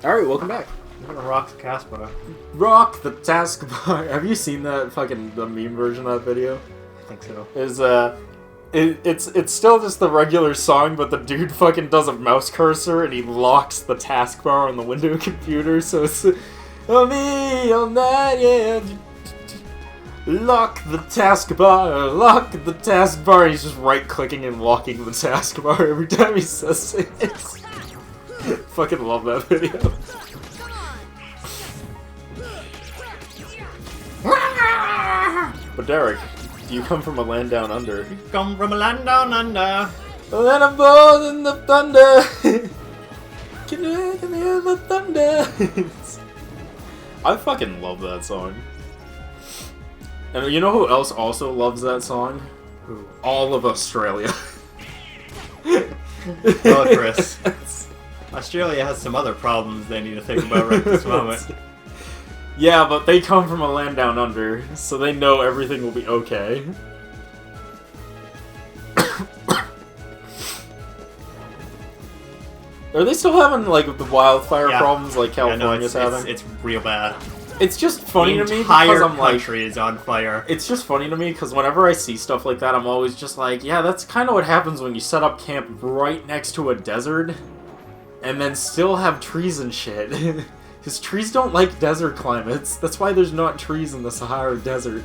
Alright, welcome back. I'm gonna rock the taskbar. Rock the taskbar. Have you seen that the meme version of that video? I think so. It's still just the regular song, but the dude fucking does a mouse cursor and he locks the taskbar on the Windows computer, so it's oh me all night, yeah. Lock the taskbar, lock the taskbar. He's just right-clicking and locking the taskbar every time he says it. Fucking love that video. But Derek, do you come from a land down under? Come from a land down under. A land of balls in the thunder. Can you hear the thunder? I fucking love that song. And you know who else also loves that song? Who? All of Australia. Well, Chris. Australia has some other problems they need to think about right this moment. Yeah, but they come from a land down under, so they know everything will be okay. Are they still having, like, the wildfire problems like California's having? It's real bad. It's just funny to me because I'm like... The entire country is on fire. It's just funny to me because whenever I see stuff like that, I'm always just like, yeah, that's kind of what happens when you set up camp right next to a desert and then still have trees and shit. Because trees don't like desert climates. That's why there's not trees in the Sahara Desert.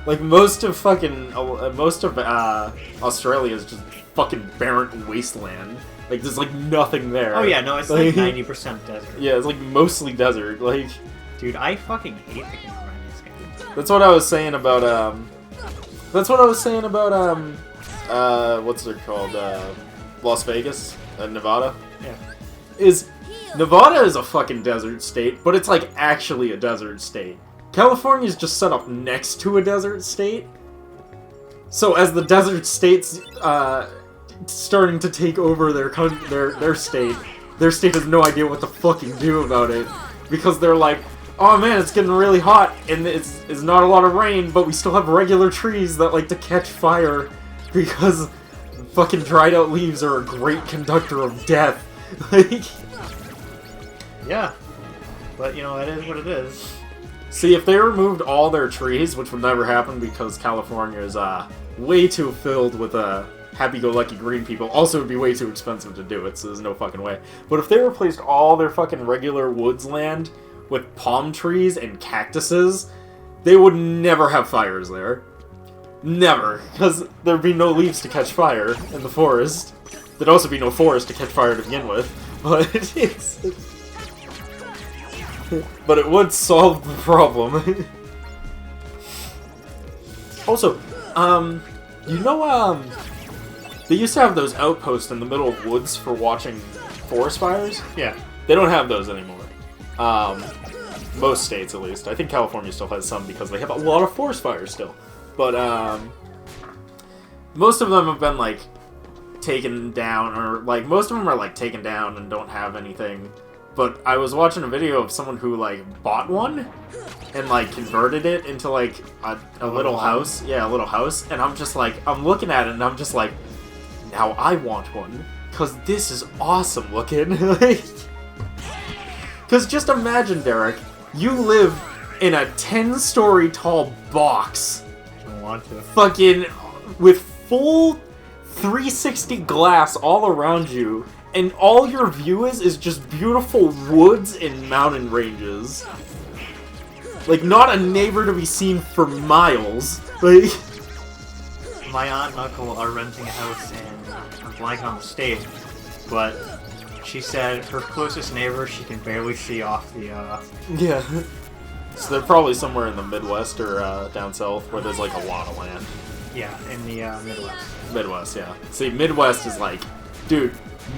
Like, most of Australia is just fucking barren wasteland. Like, there's, like, nothing there. Oh, yeah, no, it's like 90% desert. Yeah, it's, like, mostly desert. Like... Dude, I fucking hate the camera in this game. That's what I was saying about, what's it called? Las Vegas? Nevada? Yeah. Nevada is a fucking desert state, but it's, like, actually a desert state. California's just set up next to a desert state. So as the desert states, starting to take over their state has no idea what to fucking do about it, because they're like, oh man, it's getting really hot and it's not a lot of rain, but we still have regular trees that like to catch fire because fucking dried out leaves are a great conductor of death. Like, yeah, but you know, it is what it is. See, if they removed all their trees, which would never happen because California is way too filled with happy-go-lucky green people. Also, it would be way too expensive to do it, so there's no fucking way. But if they replaced all their fucking regular woods land with palm trees and cactuses, they would never have fires there. Never. Because there'd be no leaves to catch fire in the forest. There'd also be no forest to catch fire to begin with. But but it would solve the problem. Also, you know, they used to have those outposts in the middle of woods for watching forest fires? Yeah. They don't have those anymore. Most states, at least. I think California still has some because they have a lot of forest fires still. But, most of them have been, like, taken down, or, like, most of them are, like, taken down and don't have anything. But I was watching a video of someone who, like, bought one and, like, converted it into, like, a little house. Yeah, a little house. And I'm just, like, I'm looking at it and I'm just, like, now I want one. Because this is awesome looking. Because just imagine, Derek, you live in a 10-story tall box. I don't want to. Fucking with full 360 glass all around you. And all your view is just beautiful woods and mountain ranges. Like, not a neighbor to be seen for miles. Like, my aunt and uncle are renting a house in, I'm blanking on the state, but she said her closest neighbor she can barely see off the, Yeah. So they're probably somewhere in the Midwest or down south where there's, like, a lot of land. Yeah, in the, Midwest. Midwest, yeah. See, Midwest is like... Dude,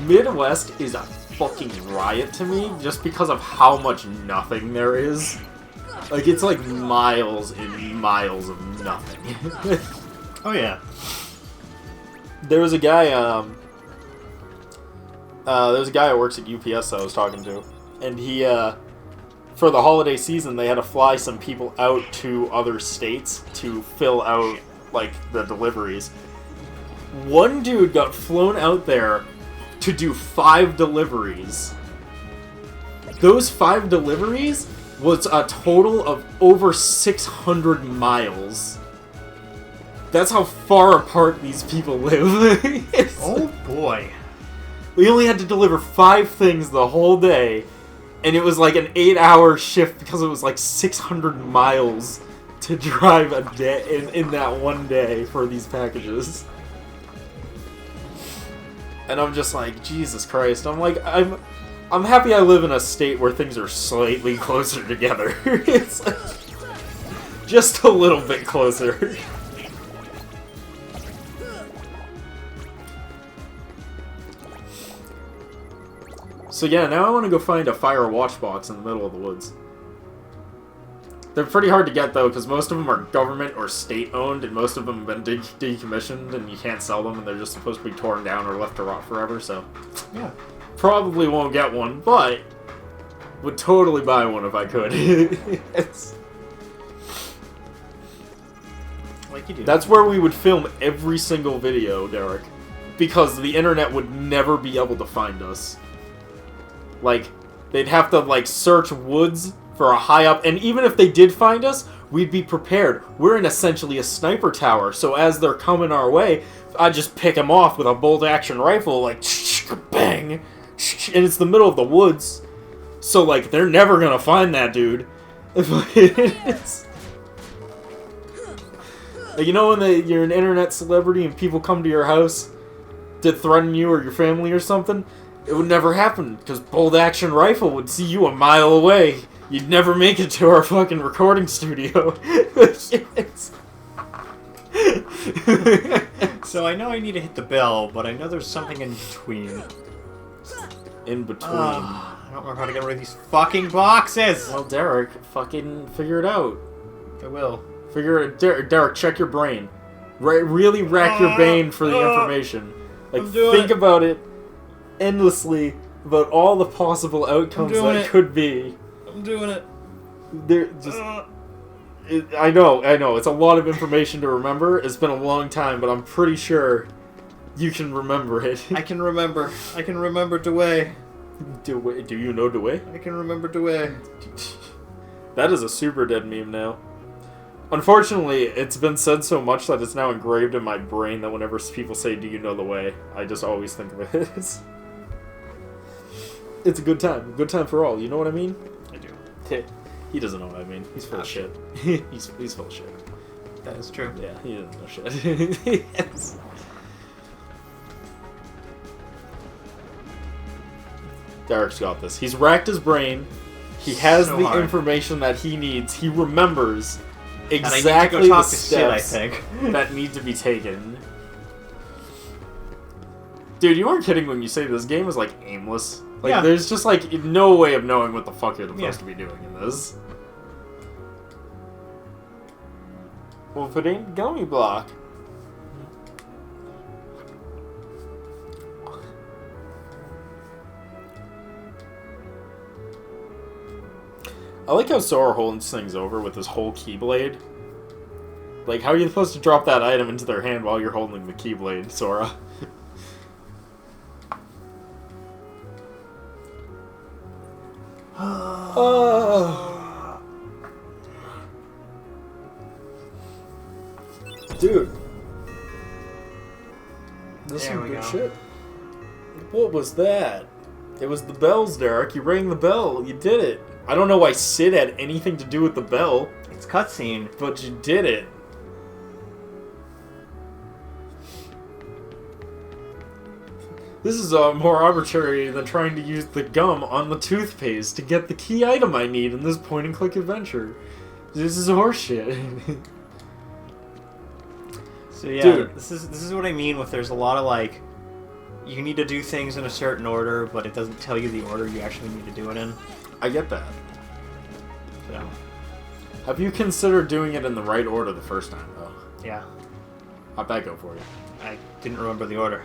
Midwest is a fucking riot to me just because of how much nothing there is. Like, it's like miles and miles of nothing. Oh, yeah. There was a guy, that works at UPS that I was talking to, and he, for the holiday season, they had to fly some people out to other states to fill out, like, the deliveries. One dude got flown out there to do 5 deliveries. Those 5 deliveries was a total of over 600 miles. That's how far apart these people live. Oh boy. We only had to deliver 5 things the whole day, and it was like an 8-hour shift because it was like 600 miles to drive a day in that one day for these packages. And I'm just like, Jesus Christ. I'm like, I'm happy I live in a state where things are slightly closer together. It's like, just a little bit closer. So yeah, now I want to go find a fire watch box in the middle of the woods. They're pretty hard to get though, because most of them are government or state owned, and most of them have been decommissioned, and you can't sell them, and they're just supposed to be torn down or left to rot forever, so... Yeah. Probably won't get one, but would totally buy one if I could. Like you do. That's where we would film every single video, Derek. Because the internet would never be able to find us. Like, they'd have to, like, search woods for a high up, and even if they did find us, we'd be prepared. We're in essentially a sniper tower, so as they're coming our way, I just pick them off with a bolt-action rifle, like, bang, and it's the middle of the woods, so, like, they're never gonna find that dude. You know when you're an internet celebrity and people come to your house to threaten you or your family or something? It would never happen, because bolt-action rifle would see you a mile away. You'd never make it to our fucking recording studio. So I know I need to hit the bell, but I know there's something in between. In between. I don't remember how to get rid of these fucking boxes! Well, Derek, fucking figure it out. I will. Figure it... Derek, check your brain. Really rack your brain for the information. Like, think about it endlessly about all the possible outcomes that could be. I'm doing it. I know, it's a lot of information to remember. It's been a long time, but I'm pretty sure you can remember it. I can remember Dewey. Do you know Dewey? I can remember Dewey. That is a super dead meme now. Unfortunately, it's been said so much that it's now engraved in my brain that whenever people say, do you know the way, I just always think of it. It's a good time. Good time for all. You know what I mean? I do. He doesn't know what I mean. He's full of shit. He's full of shit. That is true. Yeah, he doesn't know shit. Yes. Derek's got this. He's racked his brain. He has the information that he needs. He remembers exactly the steps that need to be taken. Dude, you weren't kidding when you say this game is, like, aimless. Like, there's just, like, no way of knowing what the fuck you're supposed to be doing in this. Well, if it ain't gummy block. I like how Sora holds things over with his whole Keyblade. Like, how are you supposed to drop that item into their hand while you're holding the Keyblade, Sora? Dude. This is some good shit. What was that? It was the bells, Derek. You rang the bell. You did it. I don't know why Sid had anything to do with the bell. It's cutscene. But you did it. This is more arbitrary than trying to use the gum on the toothpaste to get the key item I need in this point-and-click adventure. This is horseshit. So yeah, dude, this is what I mean with there's a lot of like, you need to do things in a certain order, but it doesn't tell you the order you actually need to do it in. I get that. So. Have you considered doing it in the right order the first time, though? Yeah. How'd that go for you? I didn't remember the order.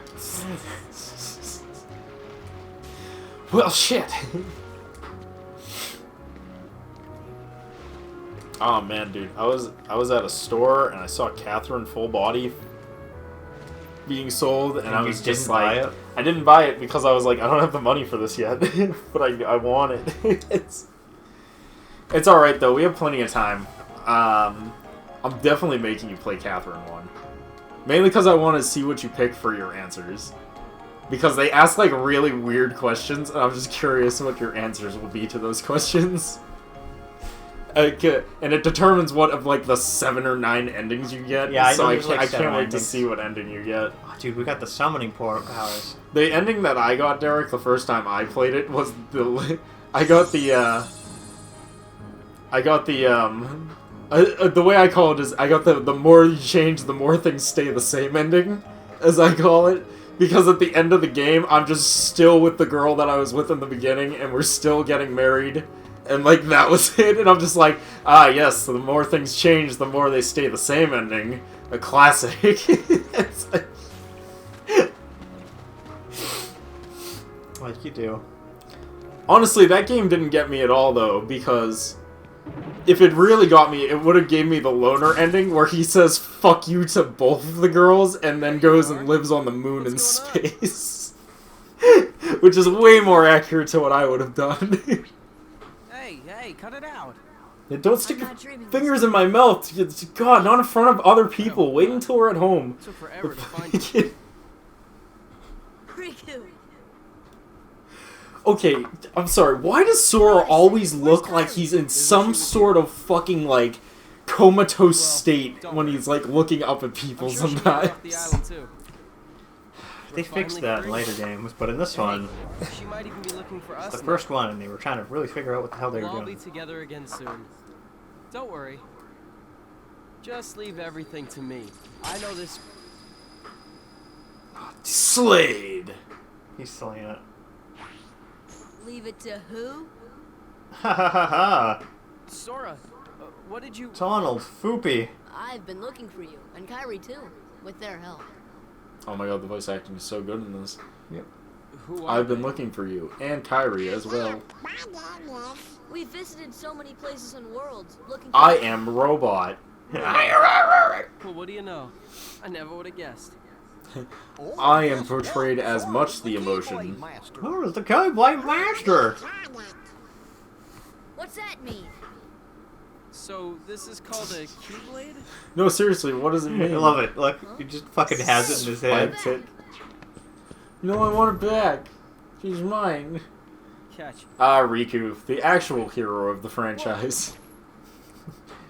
Well, shit. Oh man, dude, I was at a store and I saw Catherine full body being sold, and I was just didn't buy like, it? I didn't buy it because I was like, I don't have the money for this yet, but I want it. It's all right though. We have plenty of time. I'm definitely making you play Catherine 1, mainly because I want to see what you pick for your answers. Because they ask like really weird questions, and I'm just curious what your answers will be to those questions. And it determines what of like the 7 or 9 endings you get. Yeah, so I like can't wait endings. to see what ending you get. Oh, dude, we got the summoning powers. The ending that I got, Derek, the first time I played it was the I got the way I call it is I got the more you change, the more things stay the same ending, as I call it. Because at the end of the game, I'm just still with the girl that I was with in the beginning, and we're still getting married. And, like, that was it. And I'm just like, ah, yes, so the more things change, the more they stay the same ending. A classic. It's like... Like you do. Honestly, that game didn't get me at all, though, because if it really got me, it would have gave me the loner ending, where he says, fuck you to both of the girls, and then goes and lives on the moon in space. Which is way more accurate to what I would have done. Hey, cut it out. Don't stick your fingers in my mouth. God, not in front of other people. Wait until we're at home. Took forever to find you. Riku. Okay, I'm sorry. Why does Sora always look like he's in some sort of fucking, like, comatose state when he's, like, looking up at people sometimes? They fixed that in later games, but in this one, She might even be looking for us. the first one, and they were trying to really figure out what the hell they We'll were all be doing. together again soon. Don't worry. Just leave everything to me. I know this. Slade! He's slaying it. Leave it to who? Ha ha ha ha! Sora, what did you... Donald, Foopy. I've been looking for you, and Kyrie too, with their help. Oh my god, the voice acting is so good in this. Yep. Who are I've been they? looking for you, and Kyrie as well. We visited so many places and worlds, looking for I am Robot. Well, what do you know? I never would have guessed. I am portrayed as much the emotion. Who is the Keyblade Master? What's that mean? So, this is called a Keyblade? No, seriously, what does it mean? I love it. Look, he just fucking has it in his head. Spikes it. No, I want her back. She's mine. Catch. Ah, Riku, the actual hero of the franchise.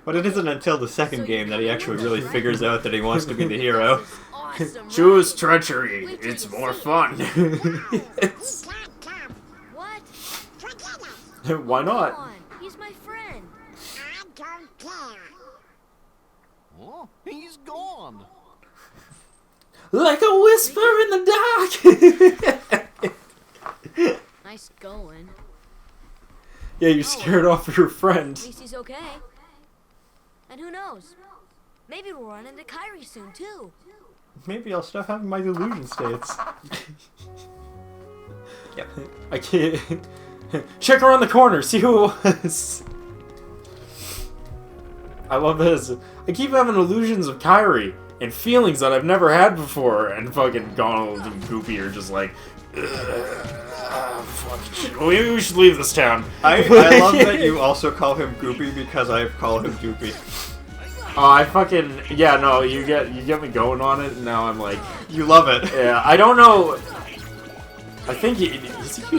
But it isn't until the second game that he actually really figures out that he wants to be the hero. Awesome, Choose right? treachery. Wait till It's you more see it. fun. What? Why Come not? on, he's my friend. Oh, he's gone. Like a whisper in the dark. Nice going. Yeah, you scared off your friend. At least he's okay. And who knows? Maybe we'll run into Kyrie soon too. Maybe I'll stop having my delusion states. Yep. I can't. Check around the corner, see who it was. I love this. I keep having illusions of Kyrie and feelings that I've never had before, and fucking Donald and Goopy are just like, fuck shit. Maybe we should leave this town. I love that you also call him Goopy because I call him Doopy. Oh, I fucking yeah. No, you get me going on it, and now I'm like, You love it. yeah. I don't know. I think you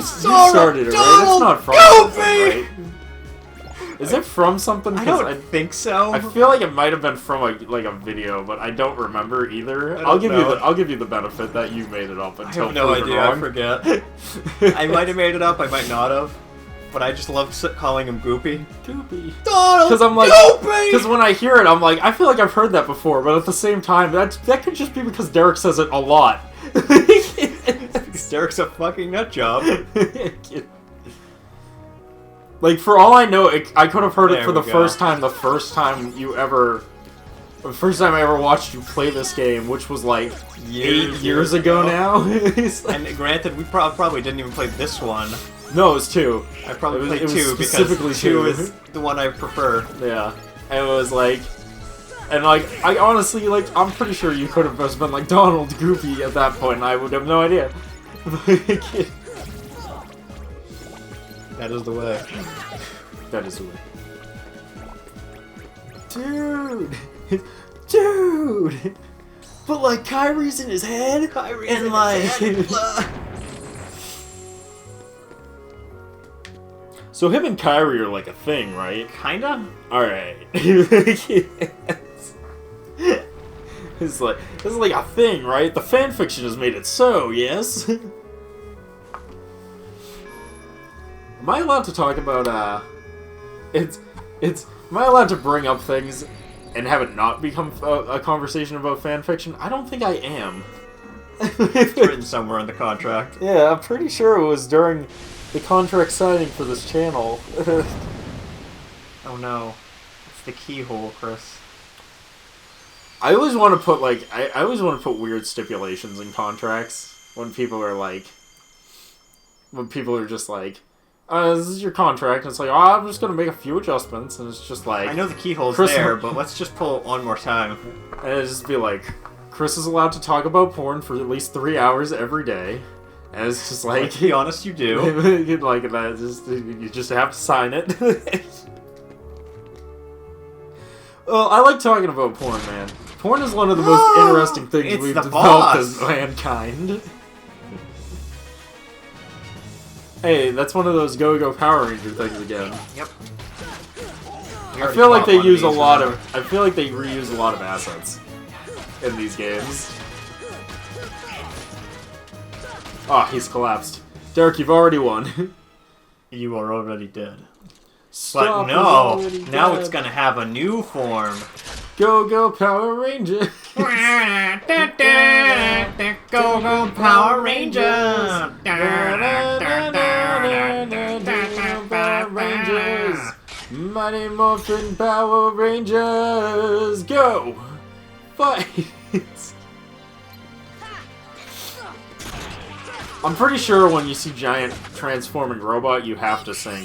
started it, right? It's not from something, right? Is it from something? I 'Cause don't think so. I feel like it might have been from a video, but I don't remember either. I I'll don't give you know. I'll give you the benefit that you made it up I until have no proven idea. I wrong. forget. I might have made it up. I might not have. But I just love calling him Goopy. Goopy. Donald, Because I'm like, Goopy! because when I hear it, I'm like, I feel like I've heard that before, but at the same time, that could just be because Derek says it a lot. Because Derek's a fucking nut job. Like, for all I know, I could have heard it There for the we go. first time the first time I ever watched you play this game, which was like 8 years ago now. It's like- And granted, we probably didn't even play this one. no, it was 2. I probably It was played 2 specifically because 2 2. is the one I prefer. Yeah. And it was like, And, like, I honestly, like, I'm pretty sure you could have just been like Donald Goofy at that point, and I would have no idea. That is the way. That is the way. Dude! Dude! But, like, Kyrie's in his head? Kyrie's and, in like... his head. So him and Kyrie are, like, a thing, right? Kinda? Alright. It's like, this is like a thing, right? The fanfiction has made it so, yes? Am I allowed to talk about, am I allowed to bring up things and have it not become a conversation about fanfiction? I don't think I am. It's written somewhere in the contract. Yeah, I'm pretty sure it was during the contract signing for this channel. Oh no. It's the keyhole, Chris. I always want to put, like, I always want to put weird stipulations in contracts when people are, like, when people are just like, this is your contract, and it's like, oh, I'm just gonna make a few adjustments, and it's just like... I know the keyhole's Chris, there, but let's just pull it one more time. And it'd just be like, Chris is allowed to talk about porn for at least 3 hours every day, and it's just like... Let's be honest, you do. Like, you just have to sign it. Well, I like talking about porn, man. Porn is one of the most interesting things It's we've the developed boss. as mankind. Hey, that's one of those Go-Go Power Ranger things again. Yep. I feel like they use a lot of... I feel like they reuse a lot of assets in these games. Ah, he's collapsed. Derek, you've already won. You are already dead. Stop, But no, he's already now dead. it's gonna have a new form. Go-Go Power Ranger. Go Power Rangers! Power Rangers. Mighty Morphin Power Rangers. Go! Fight! I'm pretty sure when you see giant transforming robot, you have to sing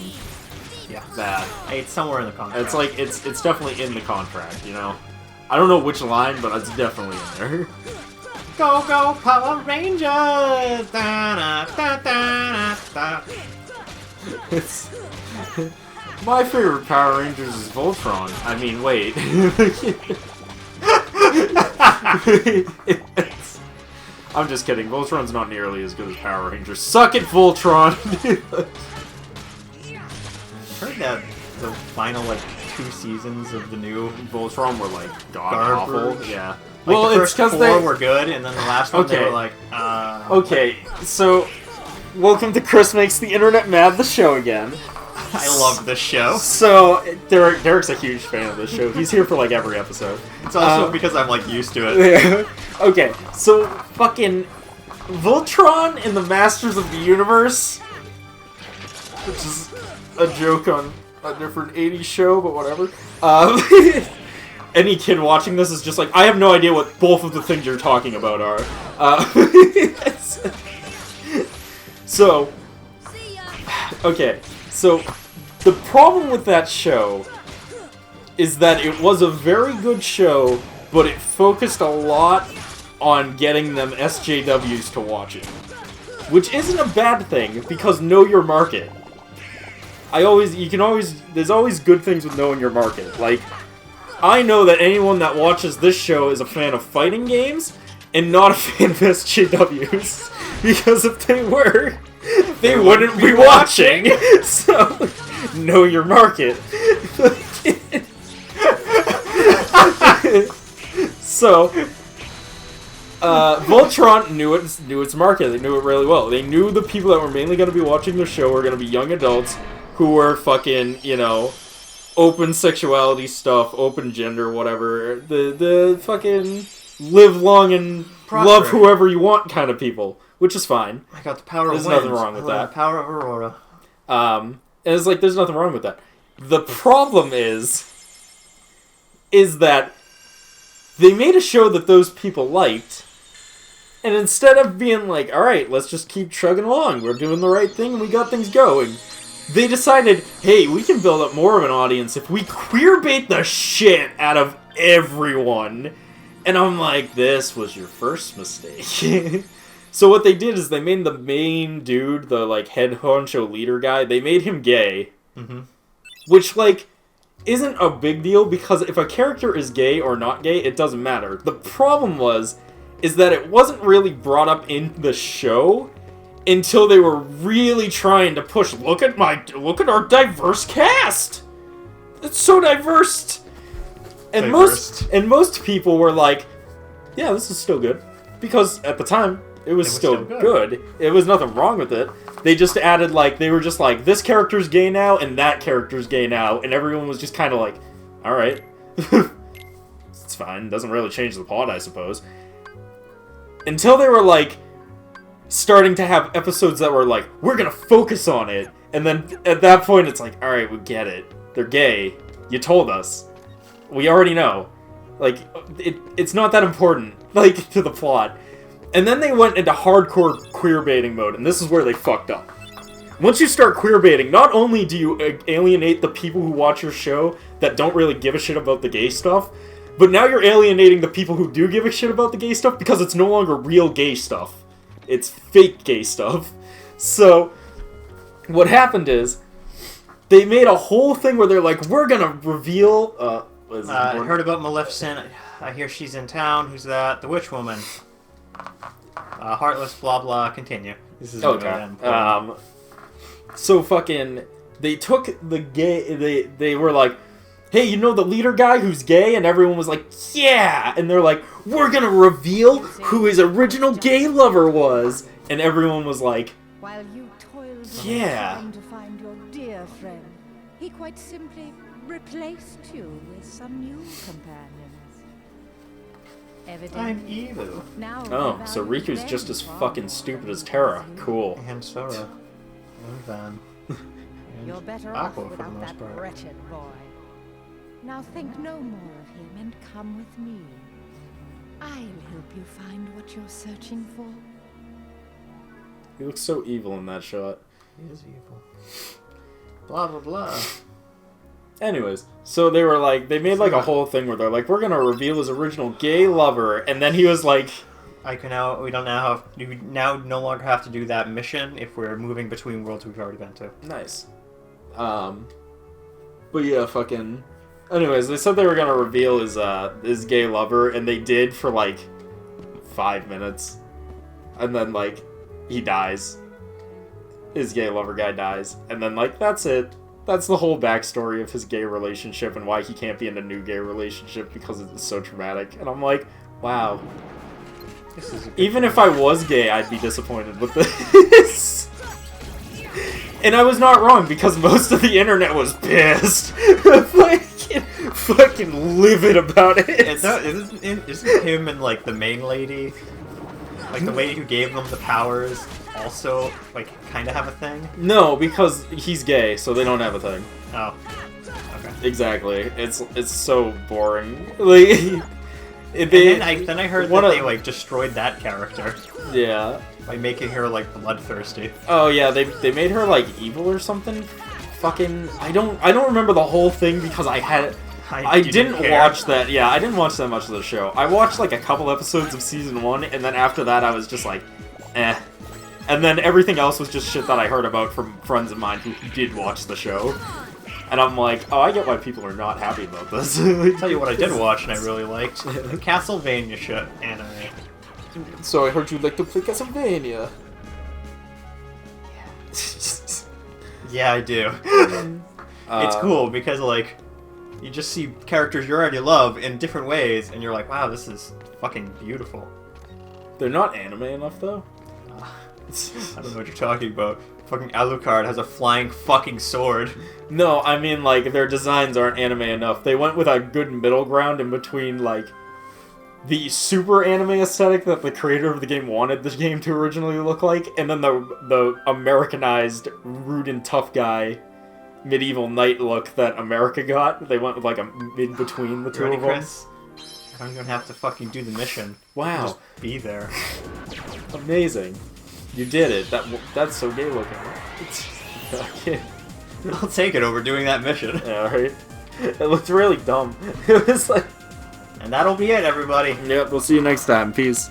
Yeah, that. it's somewhere in the contract. It's like it's definitely in the contract, you know. I don't know which line, but it's definitely in there. Go Power Rangers! It's my favorite Power Rangers is Voltron. I mean, wait. I'm just kidding. Voltron's not nearly as good as Power Rangers. Suck it, Voltron. Heard that the final, like, 2 seasons of the new Voltron were like god Garbage. awful. Yeah. Like, Well, the it's first because 4 they were good, and then the last one they Okay. were like, Okay, so welcome to Chris Makes the Internet Mad, the show again. I love this show. So Derek's a huge fan of this show. He's here for like every episode. It's also because I'm, like, used to it. Yeah. Okay, so fucking Voltron in the Masters of the Universe, which is a joke on a different 80s show, but whatever. Any kid watching this is just like, I have no idea what both of the things you're talking about are. So, See ya. okay, so the problem with that show is that it was a very good show, but it focused a lot on getting them SJWs to watch it. Which isn't a bad thing, because know your market. There's always good things with knowing your market. Like, I know that anyone that watches this show is a fan of fighting games, and not a fan of SJWs. Because if they were, they wouldn't be watching. So, know your market. So, Voltron knew its market. They knew it really well. They knew the people that were mainly going to be watching the show were going to be young adults who were fucking, you know, open sexuality stuff, open gender, whatever. The fucking live long and love whoever you want kind of people, which is fine. I got the power There's of winds. nothing wrong with I got that. The power of Aurora. And it's like, there's nothing wrong with that. The problem is that they made a show that those people liked, and instead of being like, alright, let's just keep chugging along, we're doing the right thing, and we got things going, they decided, hey, we can build up more of an audience if we queerbait the shit out of everyone. And I'm like, this was your first mistake. So what they did is they made the main dude, the like head honcho leader guy, they made him gay. Mm-hmm. Which like isn't a big deal because if a character is gay or not gay, it doesn't matter. The problem is that it wasn't really brought up in the show until they were really trying to push, look at our diverse cast. It's so diverse. And most people were like, yeah, this is still good. Because at the time, it was still good. It was nothing wrong with it. They just added, like, they were just like, this character's gay now, and that character's gay now, and everyone was just kind of like, alright. It's fine. Doesn't really change the plot, I suppose. Until they were, like, starting to have episodes that were like, we're gonna focus on it. And then, at that point, it's like, alright, we get it. They're gay. You told us. We already know. Like, it's not that important, like, to the plot. And then they went into hardcore queerbaiting mode, and this is where they fucked up. Once you start queerbaiting, not only do you alienate the people who watch your show that don't really give a shit about the gay stuff, but now you're alienating the people who do give a shit about the gay stuff because it's no longer real gay stuff. It's fake gay stuff. So, what happened is, they made a whole thing where they're like, we're gonna reveal... I heard about Maleficent. I hear she's in town. Who's that? The witch woman. Heartless, blah blah, continue. This is okay. So fucking... They took the gay... They were like, hey, you know the leader guy who's gay? And everyone was like, yeah! And they're like, we're gonna reveal who his original gay lover was! And everyone was like, while you toiled yeah. trying to find your dear friend, he quite simply replaced you with some new companions. Evidently, I'm evil. now oh, so Riku's just as fucking stupid as Terra. Cool. And Sora. And Van. You're better Aqua off for the without most that part. wretched boy. Now think no more of him and come with me. I'll help you find what you're searching for. He looks so evil in that shot. He is evil. Blah blah blah. Anyways, so they were like, they made like a whole thing where they're like, we're gonna reveal his original gay lover, and then he was like, We now no longer have to do that mission if we're moving between worlds we've already been to. nice. But yeah, fucking. Anyways, they said they were gonna reveal his gay lover, and they did for like 5 minutes, and then like he dies. His gay lover guy dies, and then like that's it. That's the whole backstory of his gay relationship and why he can't be in a new gay relationship because it's so traumatic. And I'm like, wow. Even if I was gay, I'd be disappointed with this. And I was not wrong because most of the internet was pissed. fucking livid about it. Isn't him and like the main lady, like the lady who gave them the powers, also like kind of have a thing? No, because he's gay, so they don't have a thing. Oh, okay. Exactly. It's so boring. Like, then I heard that they like destroyed that character. Yeah. By making her like bloodthirsty. Oh yeah, they made her like evil or something. Fucking, I don't remember the whole thing because I didn't watch that. Yeah, I didn't watch that much of the show. I watched like a couple episodes of season 1, and then after that I was just like, eh. And then everything else was just shit that I heard about from friends of mine who did watch the show. And I'm like, oh, I get why people are not happy about this. I'll tell you what I did watch and I really liked. The Castlevania shit anime. So I heard you like to play Castlevania. Yeah, I do. It's cool because, like, you just see characters you already love in different ways, and you're like, wow, this is fucking beautiful. They're not anime enough, though. I don't know what you're talking about. Fucking Alucard has a flying fucking sword. No, I mean, like, their designs aren't anime enough. They went with a good middle ground in between, like, the super anime aesthetic that the creator of the game wanted the game to originally look like, and then the Americanized, rude and tough guy, medieval knight look that America got. They went with, like, a mid-between the two of them. Chris? I don't even have to fucking do the mission. Wow. Just be there. Amazing. You did it. That's so gay looking. I'll take it over doing that mission. Yeah, right? It looked really dumb. It was like... And that'll be it, everybody. Yep, we'll see you next time. Peace.